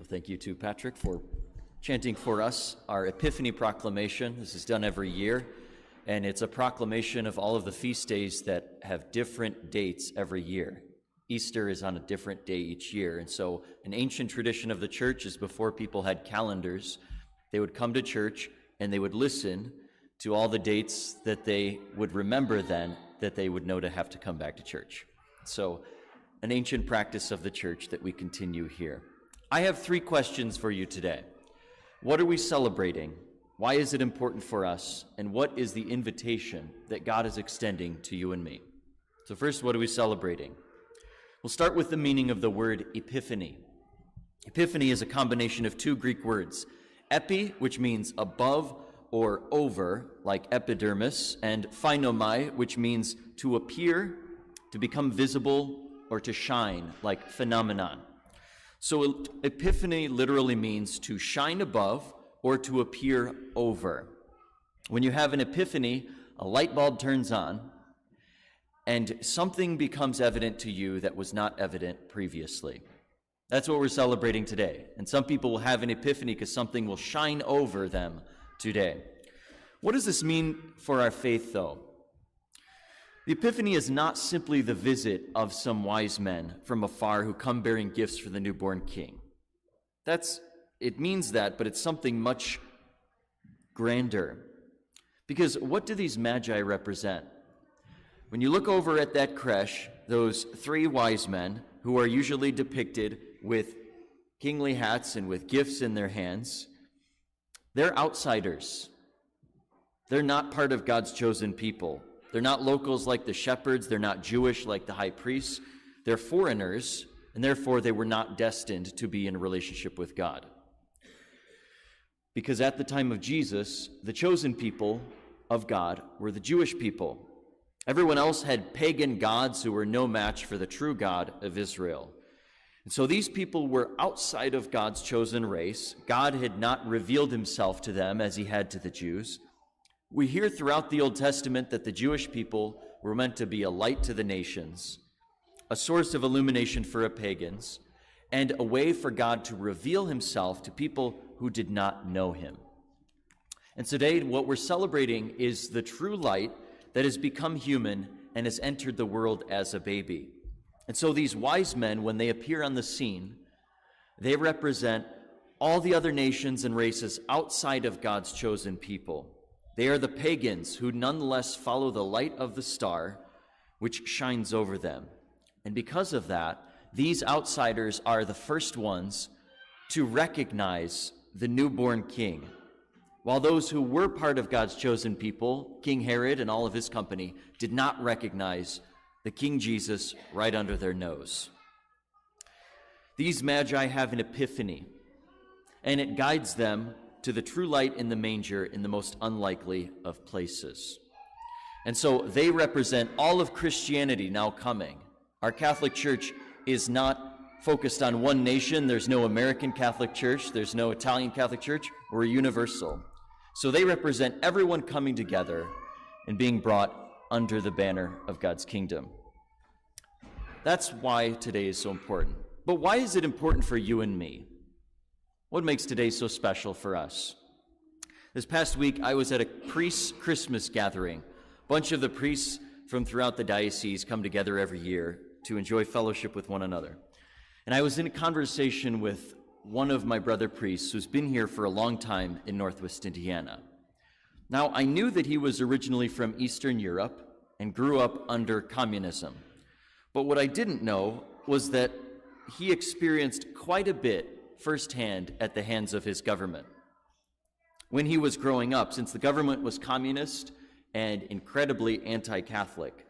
Thank you to Patrick for chanting for us our Epiphany proclamation. This is done every year, and it's a proclamation of all of the feast days that have different dates every year. Easter is on a different day each year, and so an ancient tradition of the church is before people had calendars, they would come to church and they would listen to all the dates that they would remember then that they would know to have to come back to church. So an ancient practice of the church that we continue here. I have 3 questions for you today. What are we celebrating? Why is it important for us? And what is the invitation that God is extending to you and me? So first, what are we celebrating? We'll start with the meaning of the word epiphany. Epiphany is a combination of 2 Greek words, epi, which means above or over, like epidermis, and phainomai, which means to appear, to become visible, or to shine, like phenomenon. So epiphany literally means to shine above or to appear over. When you have an epiphany, a light bulb turns on, and something becomes evident to you that was not evident previously. That's what we're celebrating today. And some people will have an epiphany because something will shine over them today. What does this mean for our faith, though? The Epiphany is not simply the visit of some wise men from afar who come bearing gifts for the newborn king. It means that, but it's something much grander. Because what do these magi represent? When you look over at that creche, those 3 wise men who are usually depicted with kingly hats and with gifts in their hands, they're outsiders. They're not part of God's chosen people. They're not locals like the shepherds. They're not Jewish like the high priests. They're foreigners, and therefore they were not destined to be in a relationship with God. Because at the time of Jesus, the chosen people of God were the Jewish people. Everyone else had pagan gods who were no match for the true God of Israel. And so these people were outside of God's chosen race. God had not revealed himself to them as he had to the Jews. We hear throughout the Old Testament that the Jewish people were meant to be a light to the nations, a source of illumination for the pagans, and a way for God to reveal himself to people who did not know him. And today, what we're celebrating is the true light that has become human and has entered the world as a baby. And so these wise men, when they appear on the scene, they represent all the other nations and races outside of God's chosen people. They are the pagans who nonetheless follow the light of the star, which shines over them. And because of that, these outsiders are the first ones to recognize the newborn king, while those who were part of God's chosen people, King Herod and all of his company, did not recognize the King Jesus right under their nose. These magi have an epiphany, and it guides them to the true light in the manger in the most unlikely of places. And so they represent all of Christianity now coming. Our Catholic Church is not focused on one nation. There's no American Catholic Church. There's no Italian Catholic Church. We're universal. So they represent everyone coming together and being brought under the banner of God's kingdom. That's why today is so important. But why is it important for you and me? What makes today so special for us? This past week, I was at a priest's Christmas gathering. A bunch of the priests from throughout the diocese come together every year to enjoy fellowship with one another. And I was in a conversation with one of my brother priests who's been here for a long time in Northwest Indiana. Now, I knew that he was originally from Eastern Europe and grew up under communism. But what I didn't know was that he experienced quite a bit firsthand at the hands of his government. When he was growing up, since the government was communist and incredibly anti-Catholic,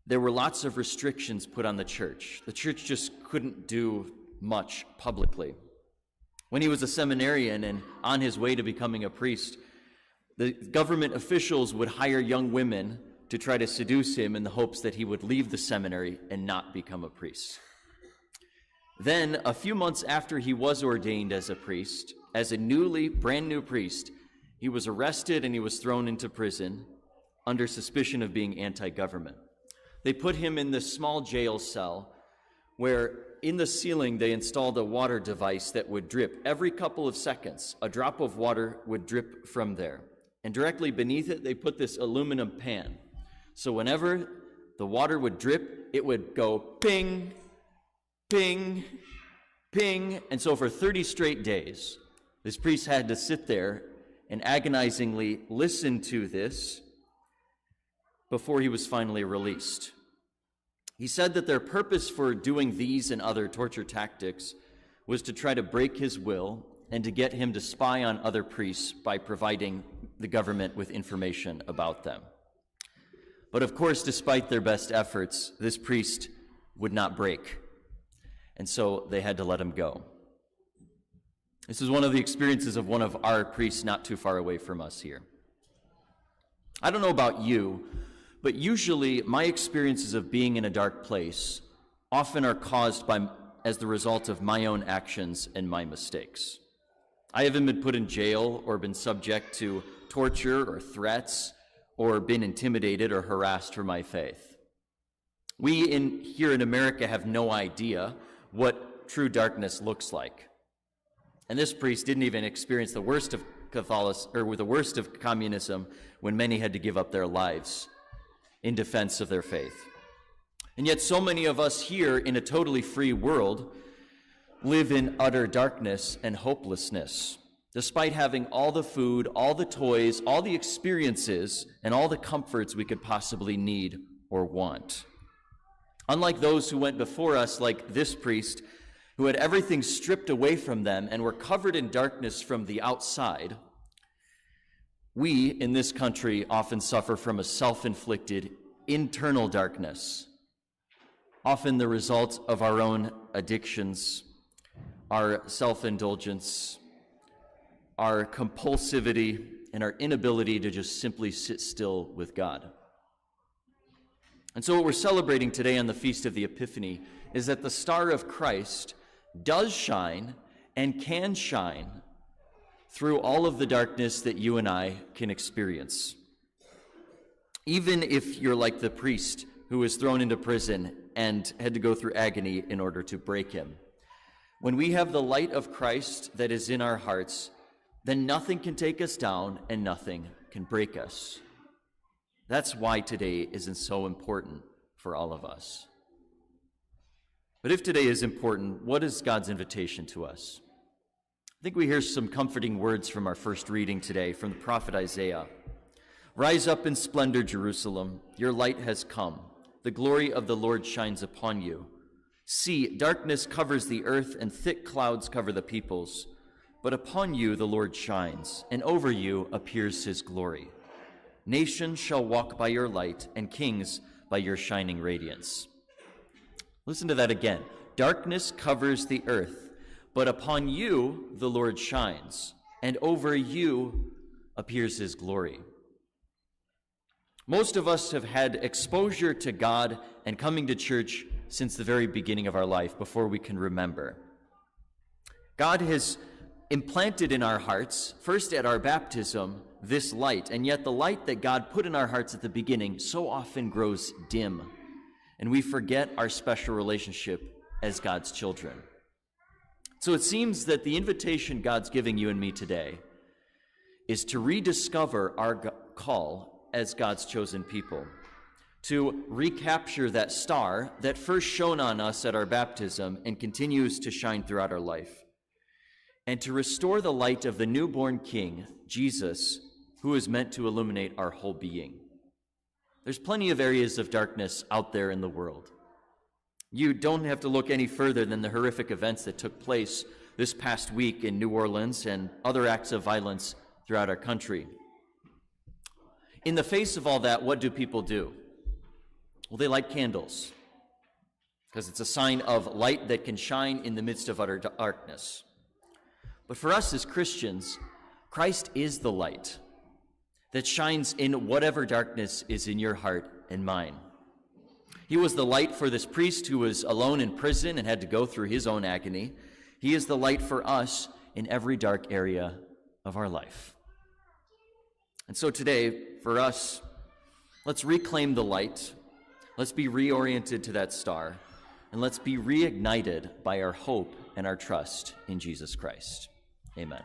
there were lots of restrictions put on the church. The church just couldn't do much publicly. When he was a seminarian and on his way to becoming a priest, the government officials would hire young women to try to seduce him in the hopes that he would leave the seminary and not become a priest. Then, a few months after he was ordained as a priest, as a brand new priest, he was arrested and he was thrown into prison under suspicion of being anti-government. They put him in this small jail cell where in the ceiling they installed a water device that would drip every couple of seconds. A drop of water would drip from there. And directly beneath it, they put this aluminum pan. So whenever the water would drip, it would go ping, ping, ping. And so for 30 straight days, this priest had to sit there and agonizingly listen to this before he was finally released. He said that their purpose for doing these and other torture tactics was to try to break his will and to get him to spy on other priests by providing the government with information about them. But of course, despite their best efforts, this priest would not break, and so they had to let him go. This is one of the experiences of one of our priests not too far away from us here. I don't know about you, but usually my experiences of being in a dark place often are caused as the result of my own actions and my mistakes. I haven't been put in jail or been subject to torture or threats or been intimidated or harassed for my faith. We here in America have no idea what true darkness looks like. And this priest didn't even experience the worst of the worst of communism when many had to give up their lives in defense of their faith. And yet so many of us here in a totally free world live in utter darkness and hopelessness, despite having all the food, all the toys, all the experiences, and all the comforts we could possibly need or want. Unlike those who went before us, like this priest, who had everything stripped away from them and were covered in darkness from the outside, we in this country often suffer from a self-inflicted internal darkness, often the result of our own addictions, our self-indulgence, our compulsivity, and our inability to just simply sit still with God. And so what we're celebrating today on the Feast of the Epiphany is that the star of Christ does shine and can shine through all of the darkness that you and I can experience. Even if you're like the priest who was thrown into prison and had to go through agony in order to break him. When we have the light of Christ that is in our hearts, then nothing can take us down and nothing can break us. That's why today isn't so important for all of us. But if today is important, what is God's invitation to us? I think we hear some comforting words from our first reading today from the prophet Isaiah. Rise up in splendor, Jerusalem. Your light has come. The glory of the Lord shines upon you. See, darkness covers the earth and thick clouds cover the peoples. But upon you the Lord shines, and over you appears his glory. Nations shall walk by your light, and kings by your shining radiance. Listen to that again. Darkness covers the earth, but upon you the Lord shines, and over you appears his glory. Most of us have had exposure to God and coming to church since the very beginning of our life, before we can remember. God has implanted in our hearts, first at our baptism, this light, and yet the light that God put in our hearts at the beginning so often grows dim, and we forget our special relationship as God's children. So it seems that the invitation God's giving you and me today is to rediscover our call as God's chosen people, to recapture that star that first shone on us at our baptism and continues to shine throughout our life, and to restore the light of the newborn King, Jesus, who is meant to illuminate our whole being. There's plenty of areas of darkness out there in the world. You don't have to look any further than the horrific events that took place this past week in New Orleans and other acts of violence throughout our country. In the face of all that, what do people do? Well, they light candles, because it's a sign of light that can shine in the midst of utter darkness. But for us as Christians, Christ is the light that shines in whatever darkness is in your heart and mine. He was the light for this priest who was alone in prison and had to go through his own agony. He is the light for us in every dark area of our life. And so today, for us, let's reclaim the light. Let's be reoriented to that star. and let's be reignited by our hope and our trust in Jesus Christ. Amen.